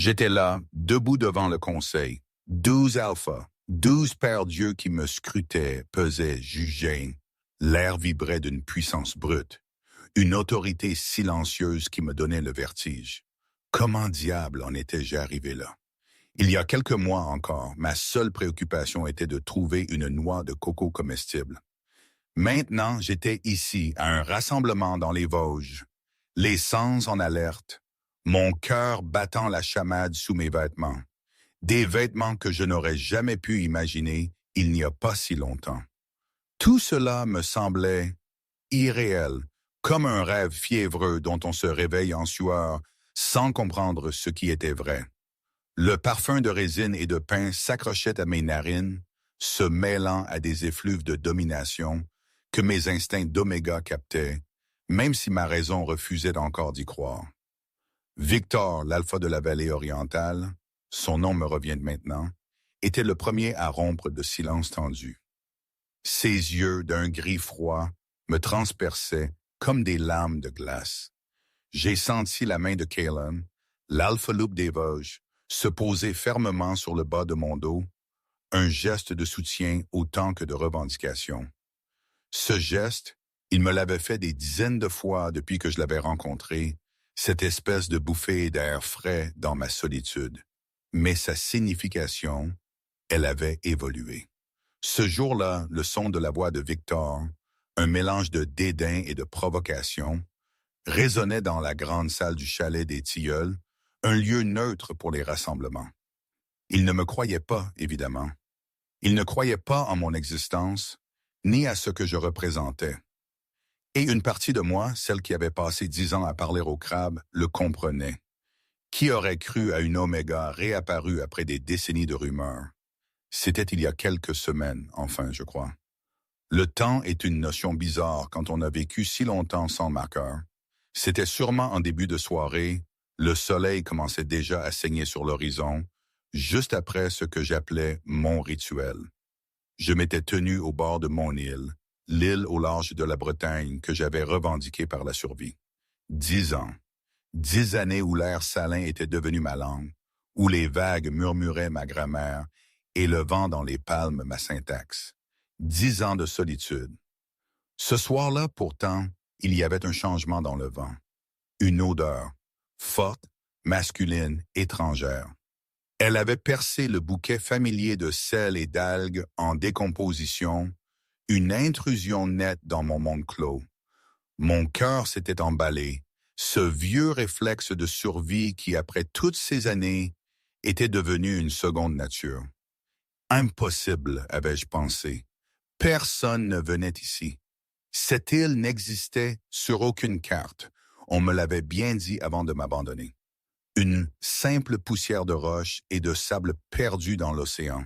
J'étais là, debout devant le conseil. 12 alphas, 12 pères dieux qui me scrutaient, pesaient, jugeaient. L'air vibrait d'une puissance brute, une autorité silencieuse qui me donnait le vertige. Comment diable en étais-je arrivé là? Il y a quelques mois encore, ma seule préoccupation était de trouver une noix de coco comestible. Maintenant, j'étais ici, à un rassemblement dans les Vosges, les sens en alerte, mon cœur battant la chamade sous mes vêtements, des vêtements que je n'aurais jamais pu imaginer il n'y a pas si longtemps. Tout cela me semblait irréel, comme un rêve fiévreux dont on se réveille en sueur sans comprendre ce qui était vrai. Le parfum de résine et de pain s'accrochait à mes narines, se mêlant à des effluves de domination que mes instincts d'oméga captaient, même si ma raison refusait encore d'y croire. Victor, l'alpha de la vallée orientale, son nom me revient maintenant, était le premier à rompre le silence tendu. Ses yeux d'un gris froid me transperçaient comme des lames de glace. J'ai senti la main de Kalen, l'alpha loup des Vosges, se poser fermement sur le bas de mon dos, un geste de soutien autant que de revendication. Ce geste, il me l'avait fait des dizaines de fois depuis que je l'avais rencontré, cette espèce de bouffée d'air frais dans ma solitude. Mais sa signification, elle avait évolué. Ce jour-là, le son de la voix de Victor, un mélange de dédain et de provocation, résonnait dans la grande salle du chalet des Tilleuls, un lieu neutre pour les rassemblements. Il ne me croyait pas, évidemment. Il ne croyait pas en mon existence, ni à ce que je représentais. Et une partie de moi, celle qui avait passé 10 ans à parler au crabe, le comprenait. Qui aurait cru à une oméga réapparue après des décennies de rumeurs? C'était il y a quelques semaines, enfin, je crois. Le temps est une notion bizarre quand on a vécu si longtemps sans marqueur. C'était sûrement en début de soirée, le soleil commençait déjà à saigner sur l'horizon, juste après ce que j'appelais mon rituel. Je m'étais tenu au bord de mon île, l'île au large de la Bretagne que j'avais revendiquée par la survie. 10 ans. 10 années où l'air salin était devenu ma langue, où les vagues murmuraient ma grammaire et le vent dans les palmes ma syntaxe. 10 ans de solitude. Ce soir-là, pourtant, il y avait un changement dans le vent. Une odeur, forte, masculine, étrangère. Elle avait percé le bouquet familier de sel et d'algues en décomposition, une intrusion nette dans mon monde clos. Mon cœur s'était emballé, ce vieux réflexe de survie qui, après toutes ces années, était devenu une seconde nature. Impossible, avais-je pensé. Personne ne venait ici. Cette île n'existait sur aucune carte. On me l'avait bien dit avant de m'abandonner. Une simple poussière de roche et de sable perdu dans l'océan.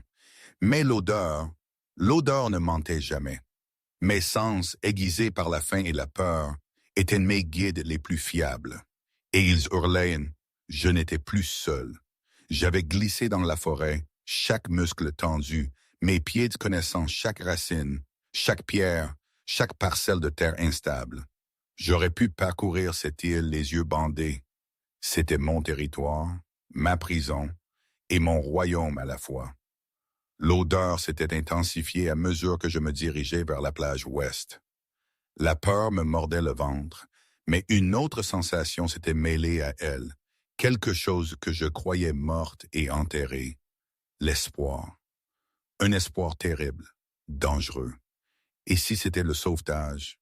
Mais l'odeur ne mentait jamais. Mes sens, aiguisés par la faim et la peur, étaient mes guides les plus fiables. Et ils hurlaient, je n'étais plus seul. J'avais glissé dans la forêt, chaque muscle tendu, mes pieds connaissant chaque racine, chaque pierre, chaque parcelle de terre instable. J'aurais pu parcourir cette île les yeux bandés. C'était mon territoire, ma prison et mon royaume à la fois. L'odeur s'était intensifiée à mesure que je me dirigeais vers la plage ouest. La peur me mordait le ventre, mais une autre sensation s'était mêlée à elle, quelque chose que je croyais morte et enterrée, l'espoir. Un espoir terrible, dangereux. Et si c'était le sauvetage?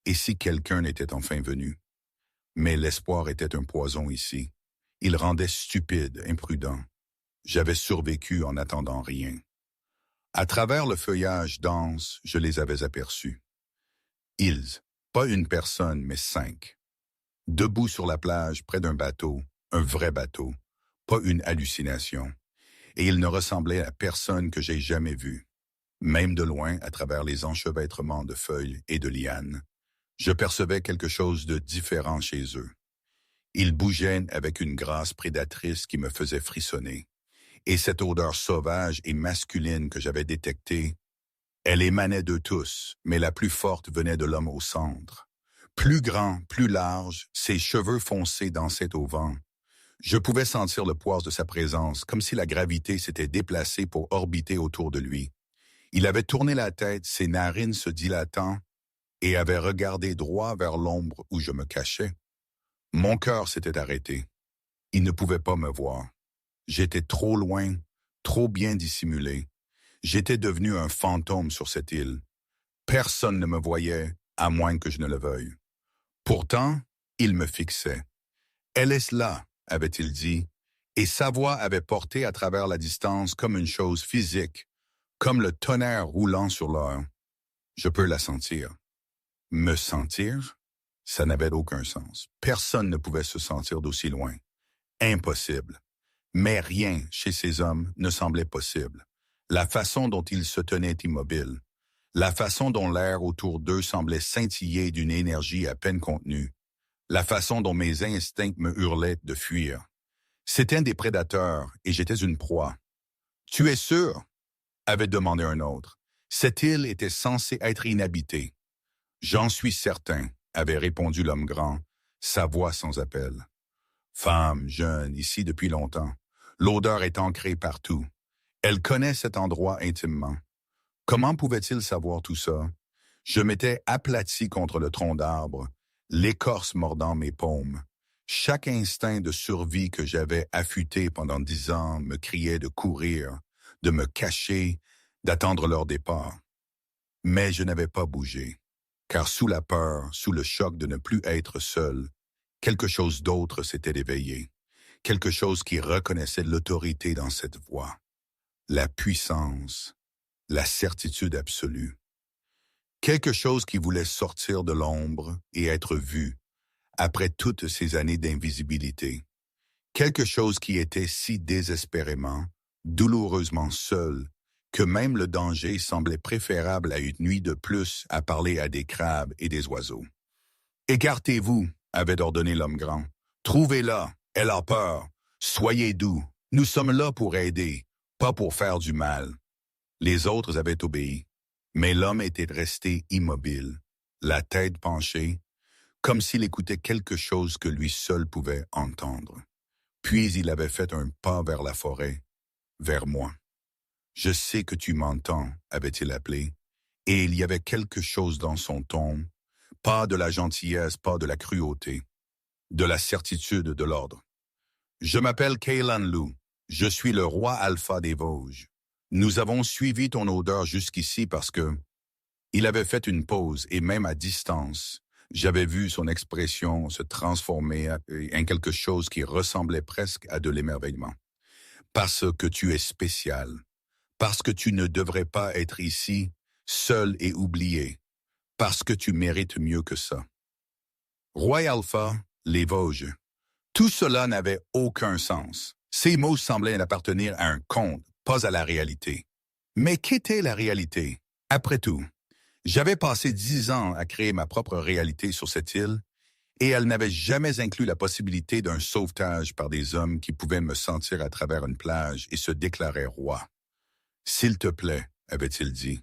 Et si quelqu'un était enfin venu? Mais l'espoir était un poison ici. Il rendait stupide, imprudent. J'avais survécu en n'attendant rien. À travers le feuillage dense, je les avais aperçus. Ils, pas une personne, mais 5. Debout sur la plage, près d'un bateau, un vrai bateau, pas une hallucination. Et ils ne ressemblaient à personne que j'ai jamais vu. Même de loin, à travers les enchevêtrements de feuilles et de lianes, je percevais quelque chose de différent chez eux. Ils bougeaient avec une grâce prédatrice qui me faisait frissonner. Et cette odeur sauvage et masculine que j'avais détectée, elle émanait d'eux tous, mais la plus forte venait de l'homme au centre. Plus grand, plus large, ses cheveux foncés dansaient au vent. Je pouvais sentir le poids de sa présence, comme si la gravité s'était déplacée pour orbiter autour de lui. Il avait tourné la tête, ses narines se dilatant, et avait regardé droit vers l'ombre où je me cachais. Mon cœur s'était arrêté. Il ne pouvait pas me voir. J'étais trop loin, trop bien dissimulé. J'étais devenu un fantôme sur cette île. Personne ne me voyait, à moins que je ne le veuille. Pourtant, il me fixait. « Elle est là », avait-il dit, et sa voix avait porté à travers la distance comme une chose physique, comme le tonnerre roulant sur l'heure. Je peux la sentir. Me sentir? Ça n'avait aucun sens. Personne ne pouvait se sentir d'aussi loin. Impossible. Mais rien chez ces hommes ne semblait possible. La façon dont ils se tenaient immobiles, la façon dont l'air autour d'eux semblait scintiller d'une énergie à peine contenue, la façon dont mes instincts me hurlaient de fuir. C'étaient des prédateurs et j'étais une proie. « Tu es sûr? » avait demandé un autre. Cette île était censée être inhabitée. « J'en suis certain, » avait répondu l'homme grand, sa voix sans appel. Femme, jeune, ici depuis longtemps. L'odeur est ancrée partout. Elle connaît cet endroit intimement. Comment pouvait-il savoir tout ça? Je m'étais aplati contre le tronc d'arbre, l'écorce mordant mes paumes. Chaque instinct de survie que j'avais affûté pendant 10 ans me criait de courir, de me cacher, d'attendre leur départ. Mais je n'avais pas bougé, car sous la peur, sous le choc de ne plus être seul, quelque chose d'autre s'était éveillé, quelque chose qui reconnaissait l'autorité dans cette voix, la puissance, la certitude absolue. Quelque chose qui voulait sortir de l'ombre et être vu, après toutes ces années d'invisibilité. Quelque chose qui était si désespérément, douloureusement seul, que même le danger semblait préférable à une nuit de plus à parler à des crabes et des oiseaux. « Écartez-vous », avait ordonné l'homme grand. « Trouvez-la, elle a peur. Soyez doux, nous sommes là pour aider, pas pour faire du mal. » Les autres avaient obéi, mais l'homme était resté immobile, la tête penchée, comme s'il écoutait quelque chose que lui seul pouvait entendre. Puis il avait fait un pas vers la forêt, vers moi. « Je sais que tu m'entends », avait-il appelé, et il y avait quelque chose dans son ton, pas de la gentillesse, pas de la cruauté, de la certitude de l'ordre. « Je m'appelle Kaylan Lou, je suis le roi alpha des Vosges. Nous avons suivi ton odeur jusqu'ici parce que... » Il avait fait une pause et même à distance, j'avais vu son expression se transformer en quelque chose qui ressemblait presque à de l'émerveillement. « Parce que tu es spécial. Parce que tu ne devrais pas être ici, seul et oublié. Parce que tu mérites mieux que ça. » Roi Alpha, les Vosges. Tout cela n'avait aucun sens. Ces mots semblaient appartenir à un conte, pas à la réalité. Mais qu'était la réalité? Après tout, j'avais passé 10 ans à créer ma propre réalité sur cette île, et elle n'avait jamais inclus la possibilité d'un sauvetage par des hommes qui pouvaient me sentir à travers une plage et se déclarer roi. « S'il te plaît », avait-il dit.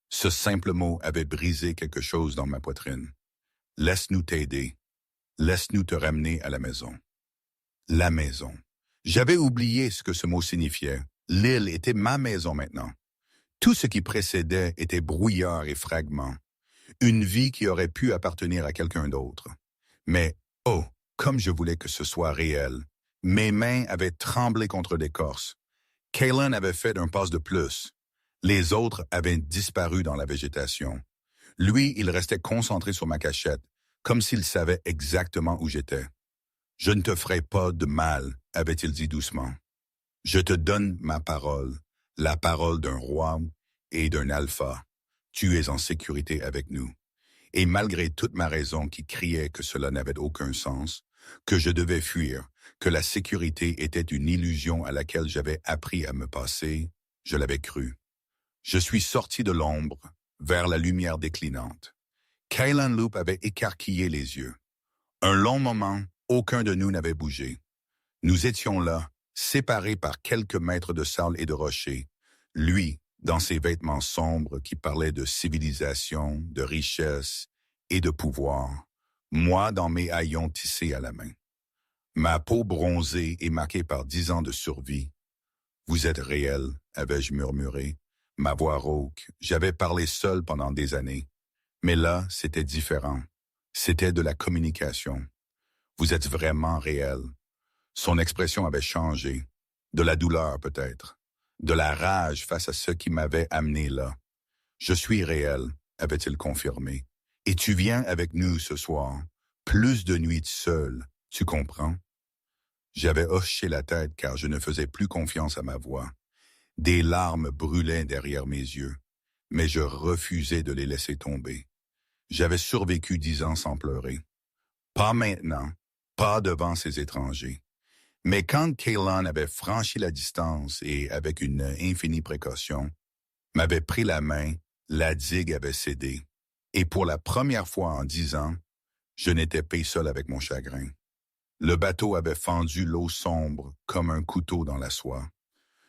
Ce simple mot avait brisé quelque chose dans ma poitrine. « Laisse-nous t'aider. Laisse-nous te ramener à la maison. » La maison. J'avais oublié ce que ce mot signifiait. L'île était ma maison maintenant. Tout ce qui précédait était brouillard et fragments. Une vie qui aurait pu appartenir à quelqu'un d'autre. Mais, oh, comme je voulais que ce soit réel. Mes mains avaient tremblé contre l'écorce. Kaylan avait fait un pas de plus. Les autres avaient disparu dans la végétation. Lui, il restait concentré sur ma cachette, comme s'il savait exactement où j'étais. « Je ne te ferai pas de mal », avait-il dit doucement. « Je te donne ma parole, la parole d'un roi et d'un alpha. Tu es en sécurité avec nous. » Et malgré toute ma raison qui criait que cela n'avait aucun sens, que je devais fuir, que la sécurité était une illusion à laquelle j'avais appris à me passer, je l'avais cru. Je suis sorti de l'ombre, vers la lumière déclinante. Kaylan Loop avait écarquillé les yeux. Un long moment, aucun de nous n'avait bougé. Nous étions là, séparés par quelques mètres de sable et de rochers. Lui, dans ses vêtements sombres qui parlaient de civilisation, de richesse et de pouvoir. Moi, dans mes haillons tissés à la main. Ma peau bronzée et marquée par 10 ans de survie. Vous êtes réel, avais-je murmuré. Ma voix rauque. J'avais parlé seul pendant des années. Mais là, c'était différent. C'était de la communication. Vous êtes vraiment réel. Son expression avait changé. De la douleur, peut-être. De la rage face à ce qui m'avait amené là. Je suis réel, avait-il confirmé. Et tu viens avec nous ce soir. Plus de nuits seul, tu comprends? J'avais hoché la tête car je ne faisais plus confiance à ma voix. Des larmes brûlaient derrière mes yeux, mais je refusais de les laisser tomber. J'avais survécu 10 ans sans pleurer. Pas maintenant, pas devant ces étrangers. Mais quand Kaylan avait franchi la distance et, avec une infinie précaution, m'avait pris la main, la digue avait cédé. Et pour la première fois en 10 ans, je n'étais pas seul avec mon chagrin. Le bateau avait fendu l'eau sombre comme un couteau dans la soie.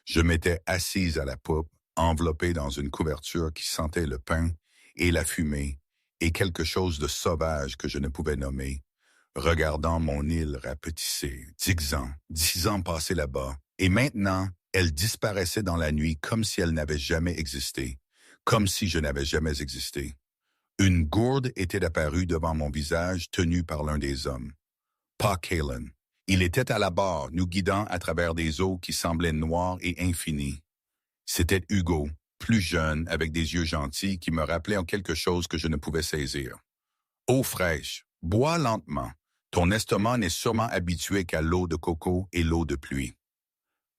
Je m'étais assise à la poupe, enveloppée dans une couverture qui sentait le pain et la fumée, et quelque chose de sauvage que je ne pouvais nommer, regardant mon île rapetisser, 10 ans passés là-bas, et maintenant, elle disparaissait dans la nuit comme si elle n'avait jamais existé, comme si je n'avais jamais existé. Une gourde était apparue devant mon visage tenue par l'un des hommes. Pas Kaylan. Il était à la barre, nous guidant à travers des eaux qui semblaient noires et infinies. C'était Hugo, plus jeune, avec des yeux gentils, qui me rappelait en quelque chose que je ne pouvais saisir. Eau fraîche, bois lentement. Ton estomac n'est sûrement habitué qu'à l'eau de coco et l'eau de pluie.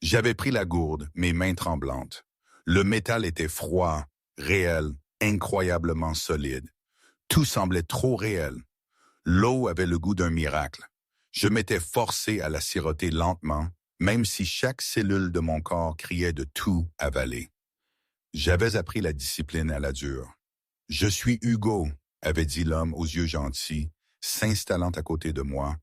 J'avais pris la gourde, mes mains tremblantes. Le métal était froid, réel, incroyablement solide. Tout semblait trop réel. L'eau avait le goût d'un miracle. Je m'étais forcé à la siroter lentement, même si chaque cellule de mon corps criait de tout avaler. J'avais appris la discipline à la dure. « Je suis Hugo », avait dit l'homme aux yeux gentils, s'installant à côté de moi,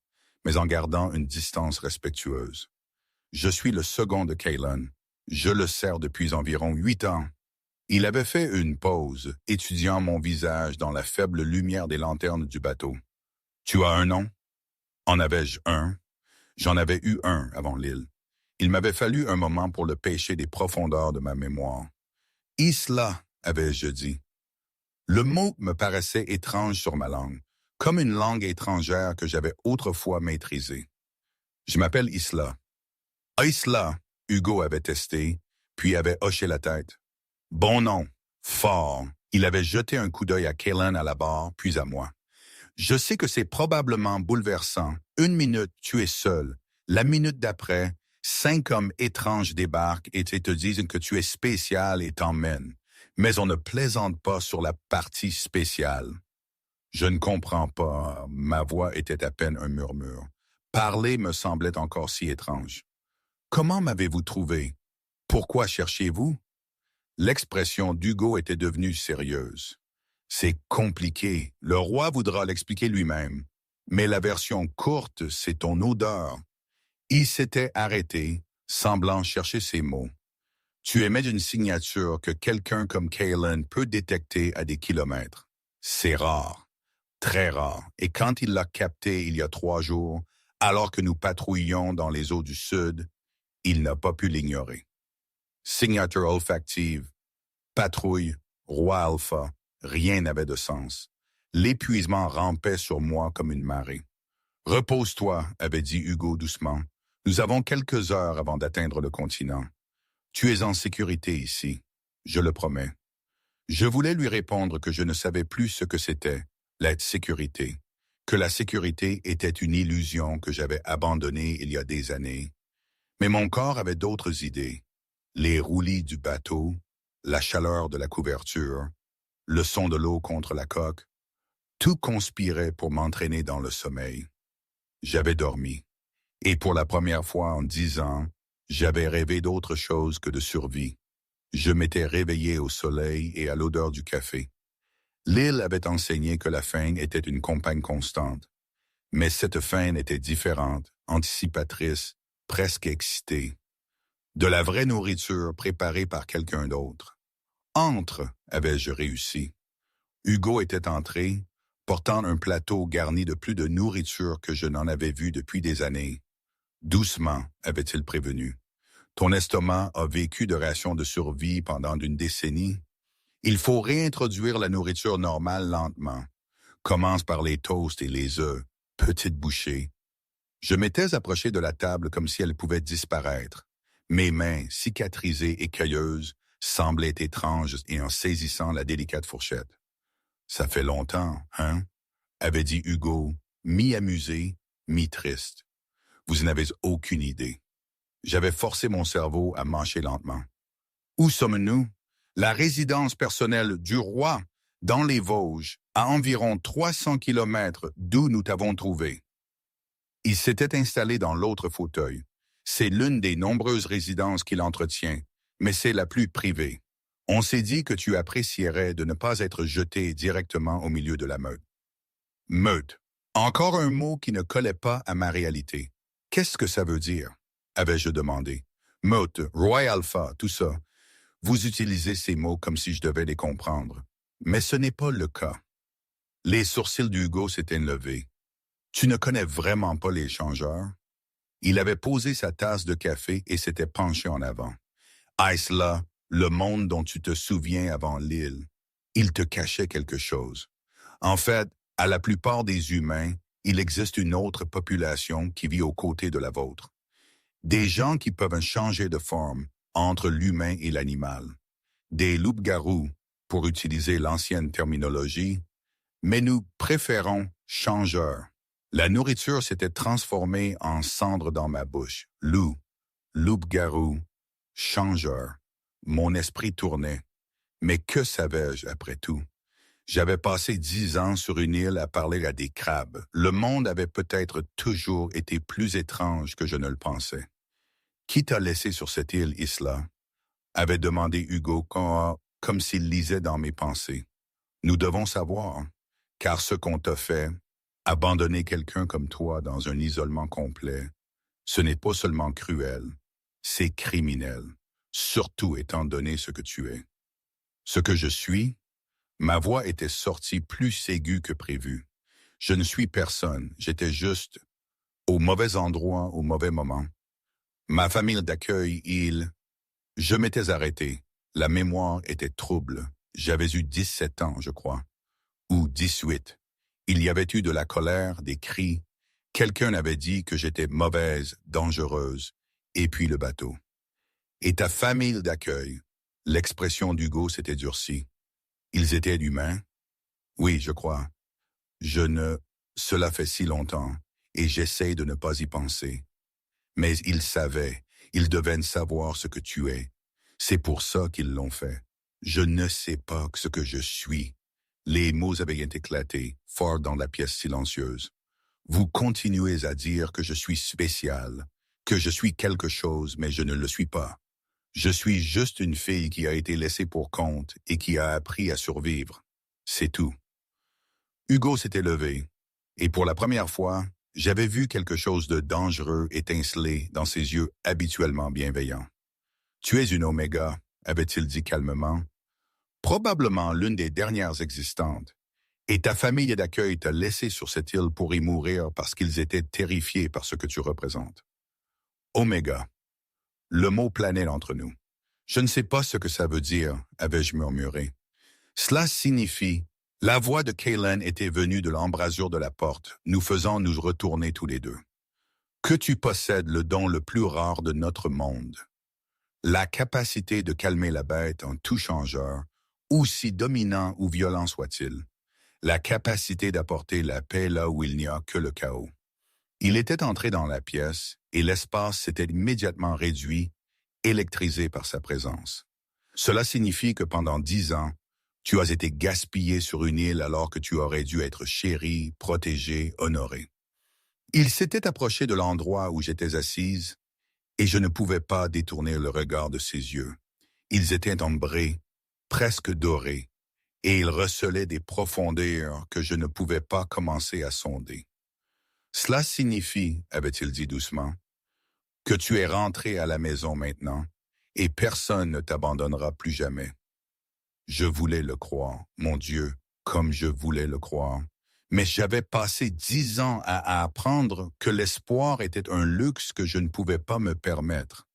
mais en gardant une distance respectueuse. « Je suis le second de Kaylan. Je le sers depuis environ 8 ans. » Il avait fait une pause, étudiant mon visage dans la faible lumière des lanternes du bateau. « Tu as un nom? » En avais-je un? J'en avais eu un avant l'île. Il m'avait fallu un moment pour le pêcher des profondeurs de ma mémoire. « Isla », avais-je dit. Le mot me paraissait étrange sur ma langue, comme une langue étrangère que j'avais autrefois maîtrisée. « Je m'appelle Isla. »« Isla », Hugo avait testé, puis avait hoché la tête. « Bon nom, fort. » Il avait jeté un coup d'œil à Kaylan à la barre, puis à moi. Je sais que c'est probablement bouleversant. 1 minute, tu es seul. La minute d'après, 5 hommes étranges débarquent et te disent que tu es spécial et t'emmènent. Mais on ne plaisante pas sur la partie spéciale. Je ne comprends pas. Ma voix était à peine un murmure. Parler me semblait encore si étrange. Comment m'avez-vous trouvé? Pourquoi cherchiez-vous? L'expression d'Hugo était devenue sérieuse. C'est compliqué. Le roi voudra l'expliquer lui-même. Mais la version courte, c'est ton odeur. Il s'était arrêté, semblant chercher ses mots. Tu émets une signature que quelqu'un comme Kaylan peut détecter à des kilomètres. C'est rare, très rare. Et quand il l'a capté il y a 3 jours, alors que nous patrouillions dans les eaux du Sud, il n'a pas pu l'ignorer. Signature olfactive, patrouille, roi alpha. Rien n'avait de sens. L'épuisement rampait sur moi comme une marée. « Repose-toi », avait dit Hugo doucement. « Nous avons quelques heures avant d'atteindre le continent. Tu es en sécurité ici, je le promets. » Je voulais lui répondre que je ne savais plus ce que c'était, la sécurité, que la sécurité était une illusion que j'avais abandonnée il y a des années. Mais mon corps avait d'autres idées. Les roulis du bateau, la chaleur de la couverture, le son de l'eau contre la coque, tout conspirait pour m'entraîner dans le sommeil. J'avais dormi, et pour la première fois en 10 ans, j'avais rêvé d'autre chose que de survie. Je m'étais réveillé au soleil et à l'odeur du café. L'île avait enseigné que la faim était une compagne constante, mais cette faim était différente, anticipatrice, presque excitée. De la vraie nourriture préparée par quelqu'un d'autre. Entre, avais-je réussi. Hugo était entré, portant un plateau garni de plus de nourriture que je n'en avais vu depuis des années. Doucement, avait-il prévenu. Ton estomac a vécu de rations de survie pendant une décennie. Il faut réintroduire la nourriture normale lentement. Commence par les toasts et les œufs, petite bouchée. Je m'étais approché de la table comme si elle pouvait disparaître. Mes mains, cicatrisées et cueilleuses, semblaient étranges et en saisissant la délicate fourchette. « Ça fait longtemps, hein ?» avait dit Hugo, mi-amusé, mi-triste. « Vous n'avez aucune idée. » J'avais forcé mon cerveau à mâcher lentement. « Où sommes-nous? » La résidence personnelle du roi, dans les Vosges, à environ 300 kilomètres d'où nous t'avons trouvé. Il s'était installé dans l'autre fauteuil. C'est l'une des nombreuses résidences qu'il entretient, mais c'est la plus privée. On s'est dit que tu apprécierais de ne pas être jeté directement au milieu de la meute. Meute. Encore un mot qui ne collait pas à ma réalité. Qu'est-ce que ça veut dire? Avais-je demandé. Meute, Roy Alpha, tout ça. Vous utilisez ces mots comme si je devais les comprendre. Mais ce n'est pas le cas. Les sourcils d'Hugo s'étaient levés. Tu ne connais vraiment pas les changeurs? Il avait posé sa tasse de café et s'était penché en avant. Est-ce là, le monde dont tu te souviens avant l'île? Il te cachait quelque chose. En fait, à la plupart des humains, il existe une autre population qui vit aux côtés de la vôtre. Des gens qui peuvent changer de forme entre l'humain et l'animal. Des loups-garous, pour utiliser l'ancienne terminologie, mais nous préférons changeurs. La nourriture s'était transformée en cendre dans ma bouche. Loup-garou, changeur. Mon esprit tournait. Mais que savais-je après tout? J'avais passé 10 ans sur une île à parler à des crabes. Le monde avait peut-être toujours été plus étrange que je ne le pensais. Qui t'a laissé sur cette île, Isla? Avait demandé Hugo comme s'il lisait dans mes pensées. Nous devons savoir, car ce qu'on t'a fait, abandonner quelqu'un comme toi dans un isolement complet, ce n'est pas seulement cruel, c'est criminel, surtout étant donné ce que tu es. Ce que je suis, ma voix était sortie plus aiguë que prévu. Je ne suis personne, j'étais juste au mauvais endroit au mauvais moment. Ma famille d'accueil, Je m'étais arrêté. La mémoire était trouble. J'avais eu 17 ans, je crois. Ou 18. Il y avait eu de la colère, des cris. Quelqu'un avait dit que j'étais mauvaise, dangereuse. Et puis le bateau. Et ta famille d'accueil. L'expression d'Hugo s'était durcie. Ils étaient humains? Oui, je crois. Cela fait si longtemps, et j'essaie de ne pas y penser. Mais ils savaient, ils devaient savoir ce que tu es. C'est pour ça qu'ils l'ont fait. Je ne sais pas ce que je suis. Les mots avaient éclaté, fort dans la pièce silencieuse. Vous continuez à dire que je suis spécial, que je suis quelque chose, mais je ne le suis pas. Je suis juste une fille qui a été laissée pour compte et qui a appris à survivre. C'est tout. Hugo s'était levé, et pour la première fois, j'avais vu quelque chose de dangereux étinceler dans ses yeux habituellement bienveillants. « Tu es une Oméga », avait-il dit calmement. « Probablement l'une des dernières existantes. Et ta famille d'accueil t'a laissé sur cette île pour y mourir parce qu'ils étaient terrifiés par ce que tu représentes. » Oméga. Le mot planait entre nous. Je ne sais pas ce que ça veut dire, avais-je murmuré. Cela signifie... La voix de Kaylen était venue de l'embrasure de la porte, nous faisant nous retourner tous les deux. Que tu possèdes le don le plus rare de notre monde. La capacité de calmer la bête en tout changeur, aussi dominant ou violent soit-il. La capacité d'apporter la paix là où il n'y a que le chaos. Il était entré dans la pièce et l'espace s'était immédiatement réduit, électrisé par sa présence. Cela signifie que pendant 10 ans, tu as été gaspillé sur une île alors que tu aurais dû être chéri, protégé, honoré. Il s'était approché de l'endroit où j'étais assise et je ne pouvais pas détourner le regard de ses yeux. Ils étaient ambrés, presque dorés, et ils recelaient des profondeurs que je ne pouvais pas commencer à sonder. Cela signifie, avait-il dit doucement, que tu es rentré à la maison maintenant et personne ne t'abandonnera plus jamais. Je voulais le croire, mon Dieu, comme je voulais le croire, Mais j'avais passé 10 ans à apprendre que l'espoir était un luxe que je ne pouvais pas me permettre.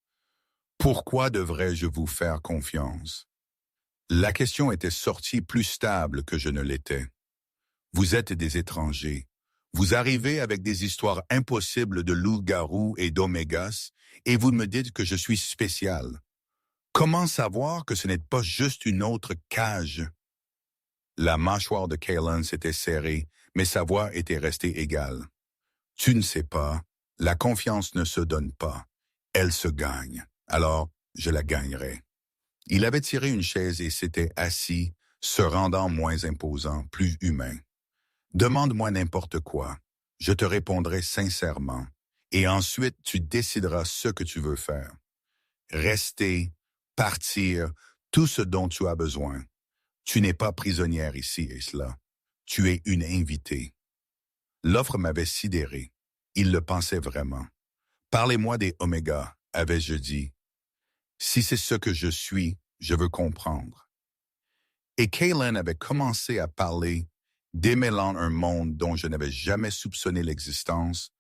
Pourquoi devrais-je vous faire confiance? La question était sortie plus stable que je ne l'étais. Vous êtes des étrangers. Vous arrivez avec des histoires impossibles de loups-garous et d'omégas, et vous me dites que je suis spécial. Comment savoir que ce n'est pas juste une autre cage? La mâchoire de Kalen s'était serrée, mais sa voix était restée égale. Tu ne sais pas, la confiance ne se donne pas, elle se gagne. Alors, je la gagnerai. Il avait tiré une chaise et s'était assis, se rendant moins imposant, plus humain. Demande-moi n'importe quoi, je te répondrai sincèrement, et ensuite tu décideras ce que tu veux faire. Rester, partir, tout ce dont tu as besoin. Tu n'es pas prisonnière ici et cela. Tu es une invitée. L'offre m'avait sidéré. Il le pensait vraiment. Parlez-moi des omégas, avais-je dit. Si c'est ce que je suis, je veux comprendre. Et Kalen avait commencé à parler, démêlant un monde dont je n'avais jamais soupçonné l'existence,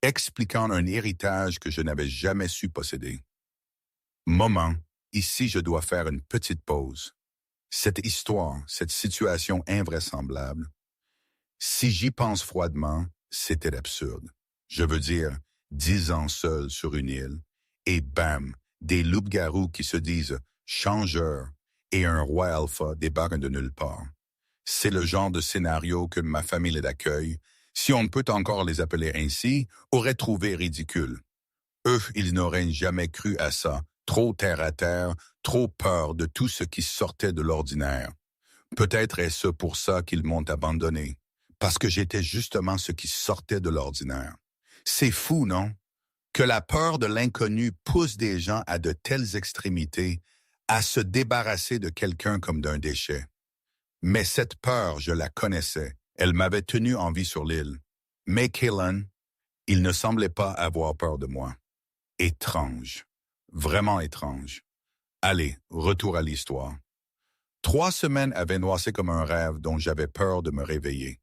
expliquant un héritage que je n'avais jamais su posséder. Moment, ici je dois faire une petite pause. Cette histoire, cette situation invraisemblable, si j'y pense froidement, c'était absurde. Je veux dire, 10 ans seul sur une île, et bam, des loups-garous qui se disent changeurs et un roi alpha débarquent de nulle part. C'est le genre de scénario que ma famille d'accueil, si on peut encore les appeler ainsi, aurait trouvé ridicule. Eux, ils n'auraient jamais cru à ça, trop terre à terre, trop peur de tout ce qui sortait de l'ordinaire. Peut-être est-ce pour ça qu'ils m'ont abandonné, parce que j'étais justement ce qui sortait de l'ordinaire. C'est fou, non? Que la peur de l'inconnu pousse des gens à de telles extrémités, à se débarrasser de quelqu'un comme d'un déchet. Mais cette peur, je la connaissais. Elle m'avait tenu en vie sur l'île. Mais Kalen, il ne semblait pas avoir peur de moi. Étrange. Vraiment étrange. Allez, retour à l'histoire. 3 semaines avaient noissé comme un rêve dont j'avais peur de me réveiller.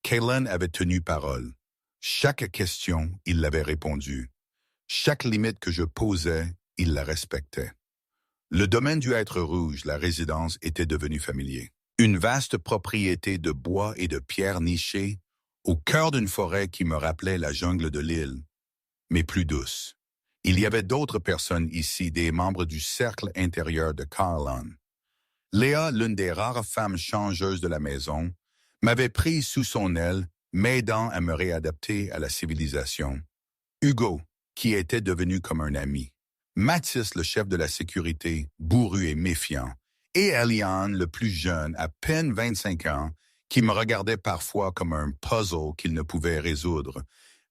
Kalen avait tenu parole. Chaque question, il l'avait répondu. Chaque limite que je posais, il la respectait. Le domaine du Hêtre Rouge, la résidence, était devenu familier. Une vaste propriété de bois et de pierres nichées, au cœur d'une forêt qui me rappelait la jungle de l'île, mais plus douce. Il y avait d'autres personnes ici, des membres du cercle intérieur de Carlon. Léa, l'une des rares femmes changeuses de la maison, m'avait prise sous son aile, m'aidant à me réadapter à la civilisation. Hugo, qui était devenu comme un ami. Mathis, le chef de la sécurité, bourru et méfiant. Et Eliane, le plus jeune, à peine 25 ans, qui me regardait parfois comme un puzzle qu'il ne pouvait résoudre.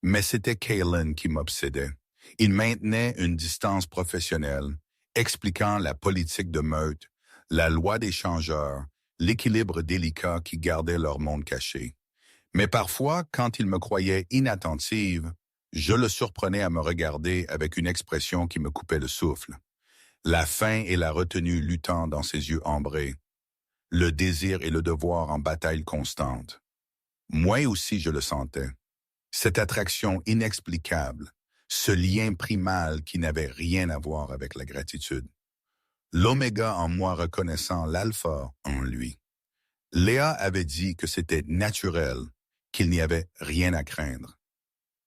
Mais c'était Kalen qui m'obsédait. Il maintenait une distance professionnelle, expliquant la politique de meute, la loi des changeurs, l'équilibre délicat qui gardait leur monde caché. Mais parfois, quand il me croyait inattentive, je le surprenais à me regarder avec une expression qui me coupait le souffle. La faim et la retenue luttant dans ses yeux ambrés. Le désir et le devoir en bataille constante. Moi aussi je le sentais. Cette attraction inexplicable, ce lien primal qui n'avait rien à voir avec la gratitude. L'oméga en moi reconnaissant l'alpha en lui. Léa avait dit que c'était naturel, qu'il n'y avait rien à craindre.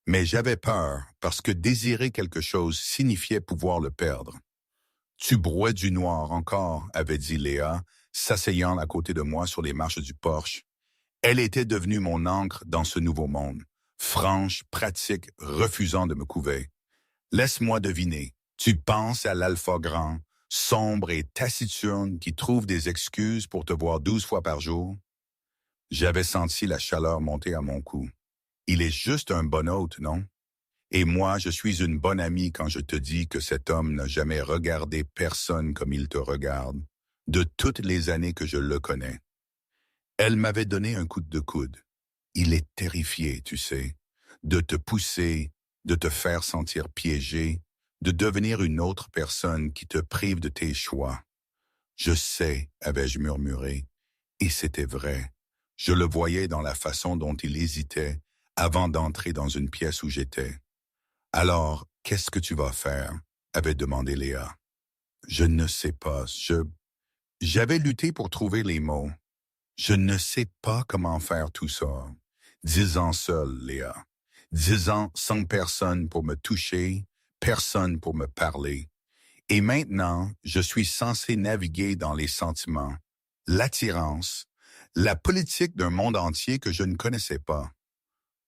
Mais j'avais peur parce que désirer quelque chose signifiait pouvoir le perdre. Tu broies du noir encore, avait dit Léa, s'asseyant à côté de moi sur les marches du porche. Elle était devenue mon ancre dans ce nouveau monde, franche, pratique, refusant de me couver. Laisse-moi deviner, tu penses à l'alpha grand, sombre et taciturne qui trouve des excuses pour te voir 12 fois par jour? J'avais senti la chaleur monter à mon cou. Il est juste un bon hôte, non? Et moi, je suis une bonne amie quand je te dis que cet homme n'a jamais regardé personne comme il te regarde, de toutes les années que je le connais. Elle m'avait donné un coup de coude. Il est terrifié, tu sais, de te pousser, de te faire sentir piégé, de devenir une autre personne qui te prive de tes choix. Je sais, avais-je murmuré, et c'était vrai. Je le voyais dans la façon dont il hésitait avant d'entrer dans une pièce où j'étais. Alors, qu'est-ce que tu vas faire? Avait demandé Léa. Je ne sais pas. J'avais lutté pour trouver les mots. Je ne sais pas comment faire tout ça. 10 ans seul, Léa. 10 ans sans personne pour me toucher, personne pour me parler. Et maintenant, je suis censé naviguer dans les sentiments, l'attirance, la politique d'un monde entier que je ne connaissais pas.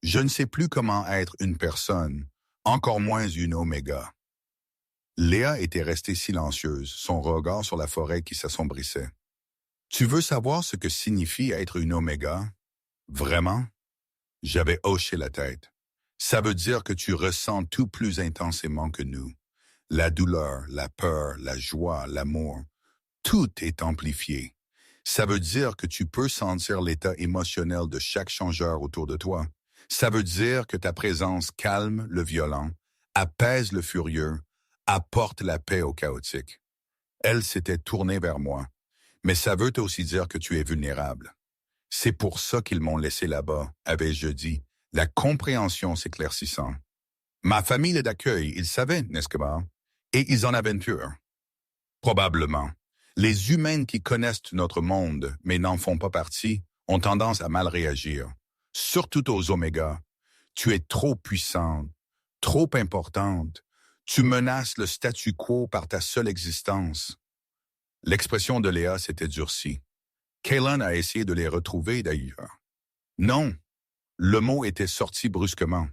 Je ne sais plus comment être une personne, encore moins une oméga. Léa était restée silencieuse, son regard sur la forêt qui s'assombrissait. Tu veux savoir ce que signifie être une oméga? Vraiment? J'avais hoché la tête. Ça veut dire que tu ressens tout plus intensément que nous. La douleur, la peur, la joie, l'amour, tout est amplifié. Ça veut dire que tu peux sentir l'état émotionnel de chaque changeur autour de toi. Ça veut dire que ta présence calme le violent, apaise le furieux, apporte la paix au chaotique. Elle s'était tournée vers moi. Mais ça veut aussi dire que tu es vulnérable. C'est pour ça qu'ils m'ont laissé là-bas, avais-je dit, la compréhension s'éclaircissant. Ma famille d'accueil, ils savaient, n'est-ce pas? Et ils en avaient peur. Probablement. Les humains qui connaissent notre monde, mais n'en font pas partie, ont tendance à mal réagir. Surtout aux omégas. Tu es trop puissante, trop importante. Tu menaces le statu quo par ta seule existence. L'expression de Léa s'était durcie. Kaylin a essayé de les retrouver d'ailleurs. Non, le mot était sorti brusquement.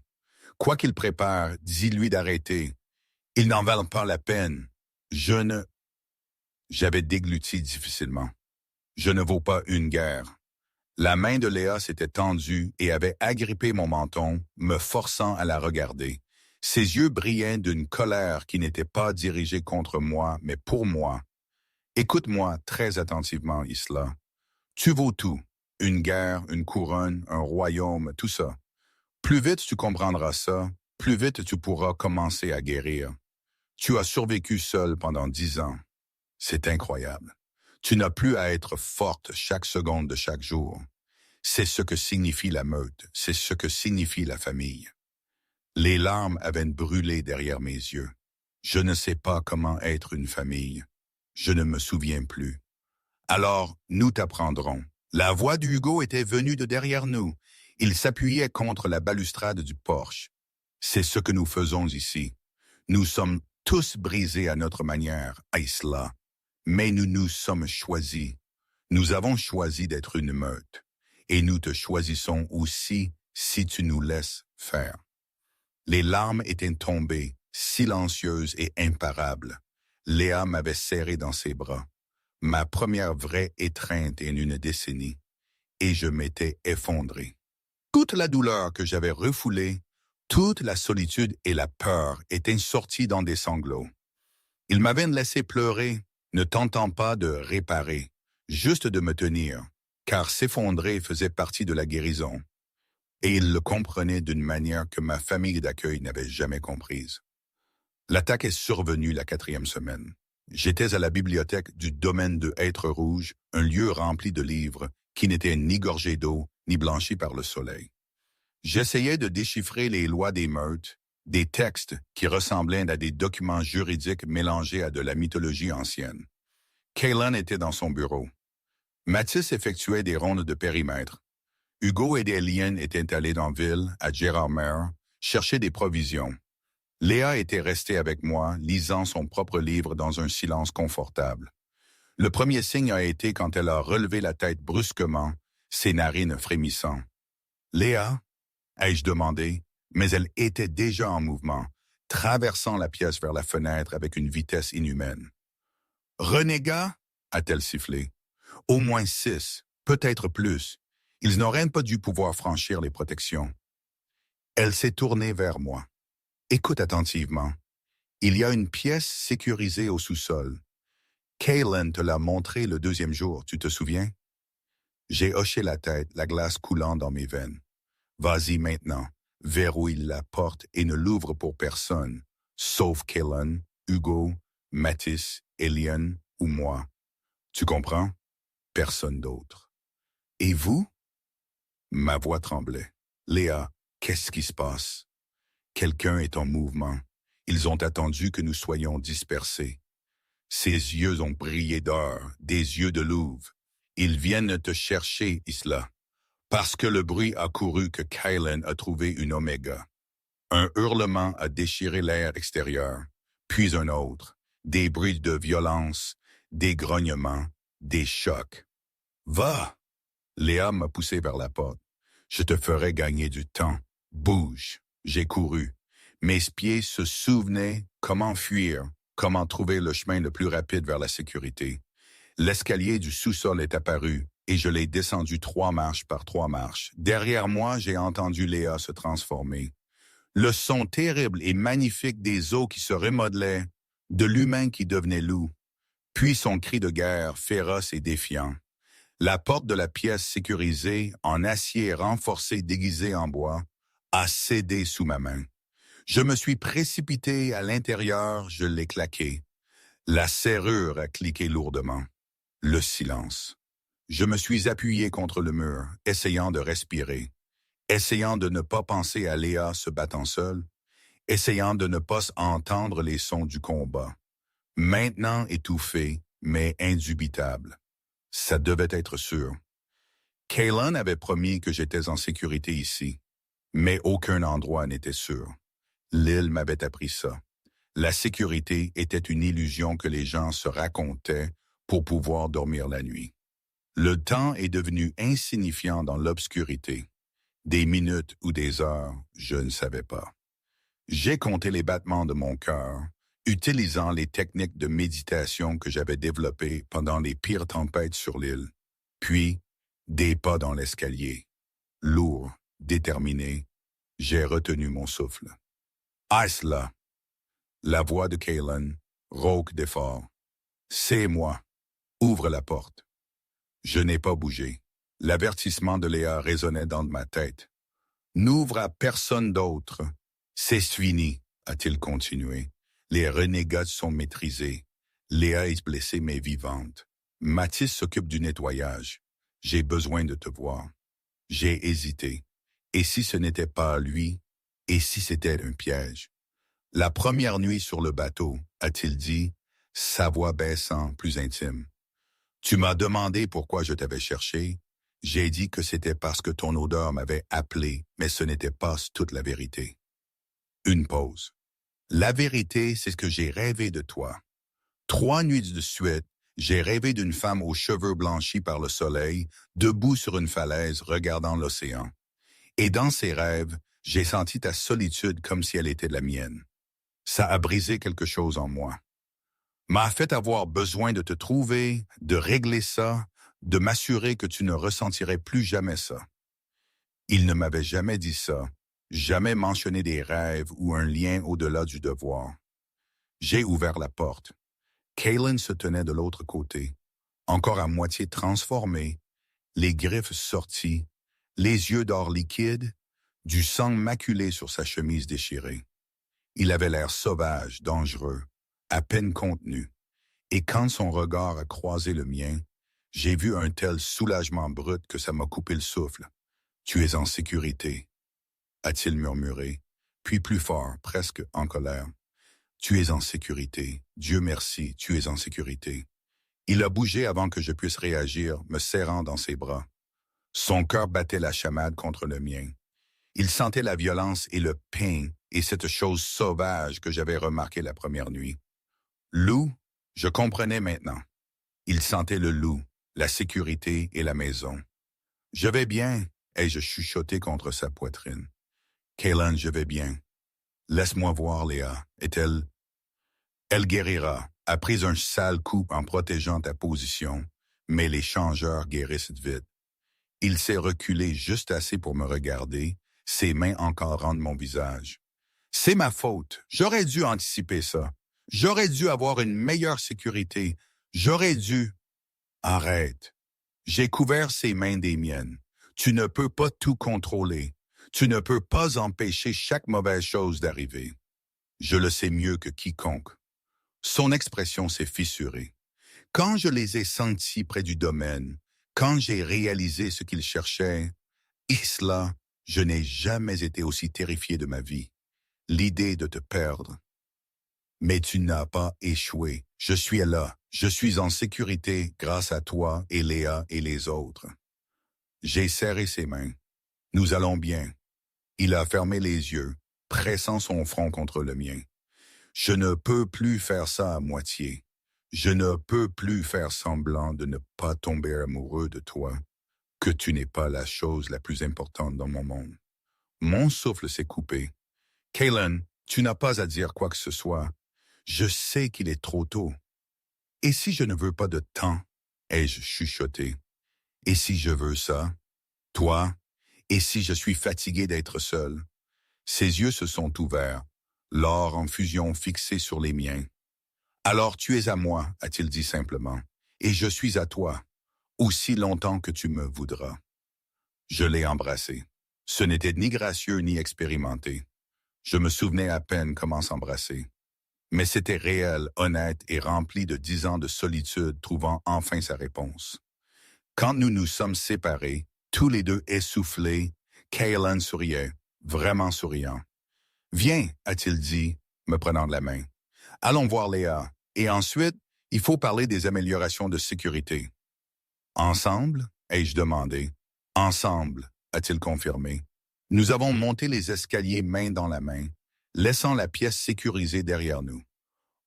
Quoi qu'il prépare, dis-lui d'arrêter. Ils n'en valent pas la peine. J'avais dégluti difficilement. Je ne vaux pas une guerre. La main de Léa s'était tendue et avait agrippé mon menton, me forçant à la regarder. Ses yeux brillaient d'une colère qui n'était pas dirigée contre moi, mais pour moi. Écoute-moi très attentivement, Isla. Tu vaux tout. Une guerre, une couronne, un royaume, tout ça. Plus vite tu comprendras ça, plus vite tu pourras commencer à guérir. Tu as survécu seul pendant 10 ans. C'est incroyable. Tu n'as plus à être forte chaque seconde de chaque jour. C'est ce que signifie la meute, c'est ce que signifie la famille. Les larmes avaient brûlé derrière mes yeux. Je ne sais pas comment être une famille. Je ne me souviens plus. Alors, nous t'apprendrons. La voix d'Hugo était venue de derrière nous. Il s'appuyait contre la balustrade du porche. C'est ce que nous faisons ici. Nous sommes tous brisés à notre manière, Isla. Mais nous nous sommes choisis. Nous avons choisi d'être une meute. Et nous te choisissons aussi si tu nous laisses faire. Les larmes étaient tombées, silencieuses et imparables. Léa m'avait serré dans ses bras. Ma première vraie étreinte en une décennie. Et je m'étais effondré. Toute la douleur que j'avais refoulée, toute la solitude et la peur étaient sorties dans des sanglots. Il m'avait laissé pleurer, ne tentant pas de réparer, juste de me tenir, car s'effondrer faisait partie de la guérison. Et il le comprenait d'une manière que ma famille d'accueil n'avait jamais comprise. L'attaque est survenue la 4e semaine. J'étais à la bibliothèque du domaine de Hêtre Rouge, un lieu rempli de livres qui n'étaient ni gorgés d'eau, ni blanchis par le soleil. J'essayais de déchiffrer les lois des meutes, des textes qui ressemblaient à des documents juridiques mélangés à de la mythologie ancienne. Kaylin était dans son bureau. Mathis effectuait des rondes de périmètre. Hugo et des liens étaient allés dans ville, à Gérardmer, chercher des provisions. Léa était restée avec moi, lisant son propre livre dans un silence confortable. Le premier signe a été quand elle a relevé la tête brusquement, ses narines frémissant. « Léa ?» ai-je demandé, mais elle était déjà en mouvement, traversant la pièce vers la fenêtre avec une vitesse inhumaine. « Renégat ?» a-t-elle sifflé. « Au moins 6, peut-être plus. Ils n'auraient pas dû pouvoir franchir les protections. » Elle s'est tournée vers moi. Écoute attentivement. Il y a une pièce sécurisée au sous-sol. Kaylin te l'a montré le 2e jour, tu te souviens? J'ai hoché la tête, la glace coulant dans mes veines. Vas-y maintenant, verrouille la porte et ne l'ouvre pour personne, sauf Kaylin, Hugo, Mathis, Eliane ou moi. Tu comprends? Personne d'autre. Et vous? Ma voix tremblait. Léa, qu'est-ce qui se passe? Quelqu'un est en mouvement. Ils ont attendu que nous soyons dispersés. Ses yeux ont brillé d'or, des yeux de louve. Ils viennent te chercher, Isla. Parce que le bruit a couru que Kylan a trouvé une oméga. Un hurlement a déchiré l'air extérieur, puis un autre. Des bruits de violence, des grognements, des chocs. Va! Léa m'a poussé vers la porte. Je te ferai gagner du temps. Bouge. J'ai couru. Mes pieds se souvenaient comment fuir, comment trouver le chemin le plus rapide vers la sécurité. L'escalier du sous-sol est apparu et je l'ai descendu 3 marches par 3 marches. Derrière moi, j'ai entendu Léa se transformer. Le son terrible et magnifique des eaux qui se remodelaient, de l'humain qui devenait loup, puis son cri de guerre féroce et défiant. La porte de la pièce sécurisée, en acier renforcé déguisé en bois, a cédé sous ma main. Je me suis précipité à l'intérieur, je l'ai claqué. La serrure a cliqué lourdement. Le silence. Je me suis appuyé contre le mur, essayant de respirer, essayant de ne pas penser à Léa se battant seule, essayant de ne pas entendre les sons du combat. Maintenant étouffé, mais indubitable. Ça devait être sûr. Kylan avait promis que j'étais en sécurité ici, mais aucun endroit n'était sûr. L'île m'avait appris ça. La sécurité était une illusion que les gens se racontaient pour pouvoir dormir la nuit. Le temps est devenu insignifiant dans l'obscurité. Des minutes ou des heures, je ne savais pas. J'ai compté les battements de mon cœur, utilisant les techniques de méditation que j'avais développées pendant les pires tempêtes sur l'île. Puis, des pas dans l'escalier. Lourd, déterminé, j'ai retenu mon souffle. Isla, la voix de Kylan, rauque d'effort. C'est moi. Ouvre la porte. Je n'ai pas bougé. L'avertissement de Léa résonnait dans ma tête. N'ouvre à personne d'autre. C'est fini, a-t-il continué. Les renégats sont maîtrisés. Léa est blessée mais vivante. Mathis s'occupe du nettoyage. J'ai besoin de te voir. J'ai hésité. Et si ce n'était pas lui? Et si c'était un piège? La première nuit sur le bateau, a-t-il dit, sa voix baissant, plus intime. Tu m'as demandé pourquoi je t'avais cherché. J'ai dit que c'était parce que ton odeur m'avait appelé, mais ce n'était pas toute la vérité. Une pause. La vérité, c'est ce que j'ai rêvé de toi. 3 nuits de suite, j'ai rêvé d'une femme aux cheveux blanchis par le soleil, debout sur une falaise, regardant l'océan. Et dans ces rêves, j'ai senti ta solitude comme si elle était la mienne. Ça a brisé quelque chose en moi. M'a fait avoir besoin de te trouver, de régler ça, de m'assurer que tu ne ressentirais plus jamais ça. Il ne m'avait jamais dit ça, jamais mentionné des rêves ou un lien au-delà du devoir. J'ai ouvert la porte. Kylan se tenait de l'autre côté, encore à moitié transformé, les griffes sorties, les yeux d'or liquide, du sang maculé sur sa chemise déchirée. Il avait l'air sauvage, dangereux, à peine contenu. Et quand son regard a croisé le mien, j'ai vu un tel soulagement brut que ça m'a coupé le souffle. « Tu es en sécurité », a-t-il murmuré, puis plus fort, presque en colère. « Tu es en sécurité. Dieu merci, tu es en sécurité. » Il a bougé avant que je puisse réagir, me serrant dans ses bras. Son cœur battait la chamade contre le mien. Il sentait la violence et le pain et cette chose sauvage que j'avais remarquée la première nuit. Loup, je comprenais maintenant. Il sentait le loup, la sécurité et la maison. « Je vais bien », ai-je chuchoté contre sa poitrine. « Kylan, je vais bien. Laisse-moi voir, Léa. Est-elle... » Elle guérira, a pris un sale coup en protégeant ta position, mais les changeurs guérissent vite. Il s'est reculé juste assez pour me regarder, ses mains encore rendent mon visage. C'est ma faute. J'aurais dû anticiper ça. J'aurais dû avoir une meilleure sécurité. J'aurais dû... Arrête. J'ai couvert ses mains des miennes. Tu ne peux pas tout contrôler. Tu ne peux pas empêcher chaque mauvaise chose d'arriver. Je le sais mieux que quiconque. Son expression s'est fissurée. Quand je les ai sentis près du domaine, quand j'ai réalisé ce qu'il cherchait, Isla, je n'ai jamais été aussi terrifié de ma vie. L'idée de te perdre. Mais tu n'as pas échoué. Je suis là. Je suis en sécurité grâce à toi et Léa et les autres. J'ai serré ses mains. Nous allons bien. Il a fermé les yeux, pressant son front contre le mien. Je ne peux plus faire ça à moitié. Je ne peux plus faire semblant de ne pas tomber amoureux de toi, que tu n'es pas la chose la plus importante dans mon monde. Mon souffle s'est coupé. Kaylen, tu n'as pas à dire quoi que ce soit. Je sais qu'il est trop tôt. Et si je ne veux pas de temps, ai-je chuchoté. Et si je veux ça, toi, et si je suis fatigué d'être seul? Ses yeux se sont ouverts, l'or en fusion fixé sur les miens. Alors tu es à moi, a-t-il dit simplement, et je suis à toi, aussi longtemps que tu me voudras. Je l'ai embrassé. Ce n'était ni gracieux ni expérimenté. Je me souvenais à peine comment s'embrasser. Mais c'était réel, honnête et rempli de 10 ans de solitude, trouvant enfin sa réponse. Quand nous nous sommes séparés, tous les deux essoufflés, Kaylen souriait, vraiment souriant. « Viens, a-t-il dit, me prenant de la main. « Allons voir Léa. Et ensuite, il faut parler des améliorations de sécurité. » « Ensemble ?» ai-je demandé. « Ensemble », a-t-il confirmé. Nous avons monté les escaliers main dans la main, laissant la pièce sécurisée derrière nous.